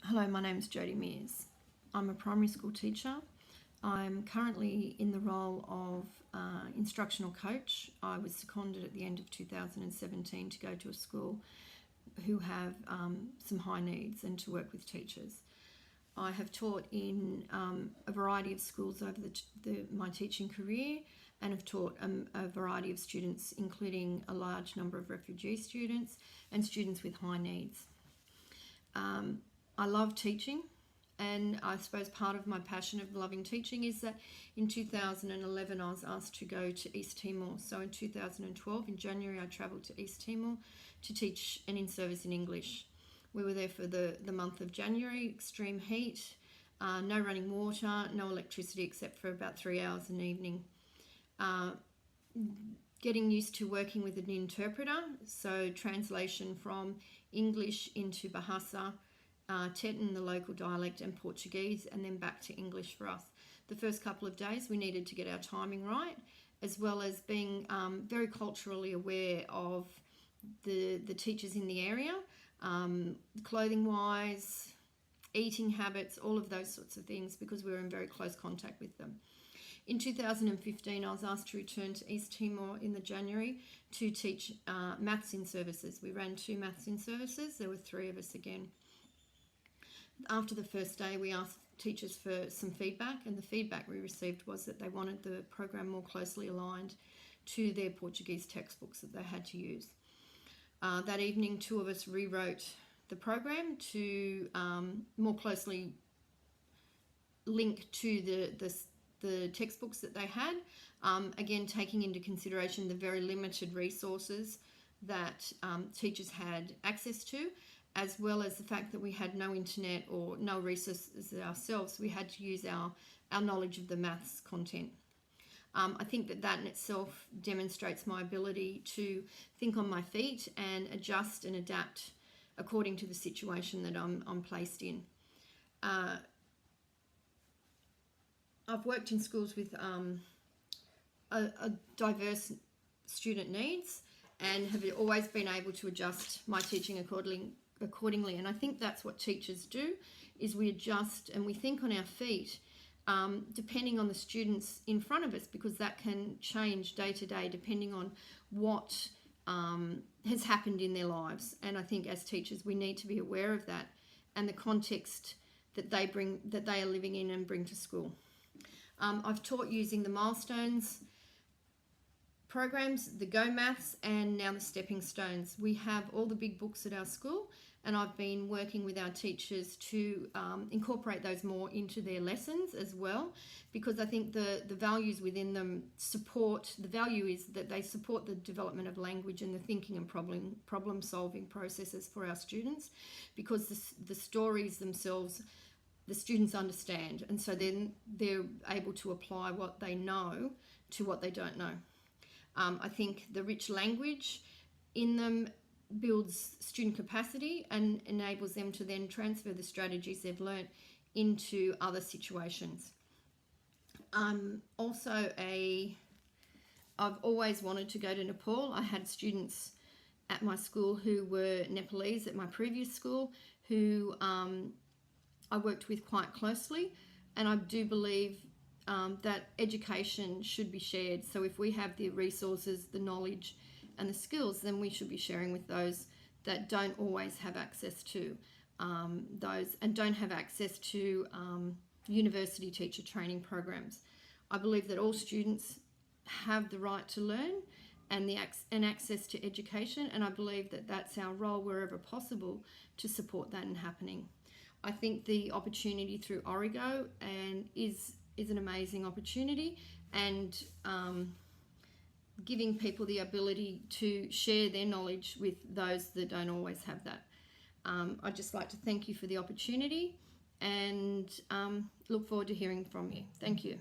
Hello, my name is Jodie Mears. I'm a primary school teacher. I'm currently in the role of instructional coach. I was seconded at the end of 2017 to go to a school who have some high needs and to work with teachers. I have taught in a variety of schools over my teaching career, and have taught a variety of students, including a large number of refugee students and students with high needs. I love teaching, and I suppose part of my passion of loving teaching is that in 2011 I was asked to go to East Timor. So in 2012, in January, I travelled to East Timor to teach an in-service in English. We were there for the month of January, extreme heat, no running water, no electricity except for about 3 hours in the evening. Getting used to working with an interpreter, so translation from English into Bahasa, Teton, the local dialect, and Portuguese, and then back to English for us. The first couple of days we needed to get our timing right, as well as being very culturally aware of the teachers in the area, clothing wise, eating habits, all of those sorts of things, because we were in very close contact with them. In 2015, I was asked to return to East Timor in the January to teach maths in services. We ran 2 maths in services. There were 3 of us again. After the first day, we asked teachers for some feedback, and the feedback we received was that they wanted the program more closely aligned to their Portuguese textbooks that they had to use. That evening, 2 of us rewrote the program to more closely link to the textbooks that they had, again taking into consideration the very limited resources that teachers had access to, as well as the fact that we had no internet or no resources ourselves. We had to use our knowledge of the maths content. I think that in itself demonstrates my ability to think on my feet and adjust and adapt according to the situation that I'm placed in. I've worked in schools with a diverse student needs, and have always been able to adjust my teaching accordingly. And I think that's what teachers do, is we adjust and we think on our feet, depending on the students in front of us, because that can change day to day depending on what has happened in their lives. And I think as teachers we need to be aware of that and the context that they are living in and bring to school. I've taught using the milestones programs, the Go Maths, and now the Stepping Stones. We have all the big books at our school, and I've been working with our teachers to incorporate those more into their lessons as well, because I think the values within them the value is that they support the development of language and the thinking and problem solving processes for our students, because the stories themselves the students understand, and so then they're able to apply what they know to what they don't know. I think the rich language in them builds student capacity and enables them to then transfer the strategies they've learnt into other situations. I've always wanted to go to Nepal. I had students at my school who were Nepalese at my previous school who I worked with quite closely, and I do believe that education should be shared. So if we have the resources, the knowledge and the skills, then we should be sharing with those that don't always have access to those, and don't have access to university teacher training programs. I believe that all students have the right to learn and access to education, and I believe that that's our role wherever possible to support that in happening. I think the opportunity through ORIGO is an amazing opportunity, and giving people the ability to share their knowledge with those that don't always have that. I'd just like to thank you for the opportunity, and look forward to hearing from you. Thank you.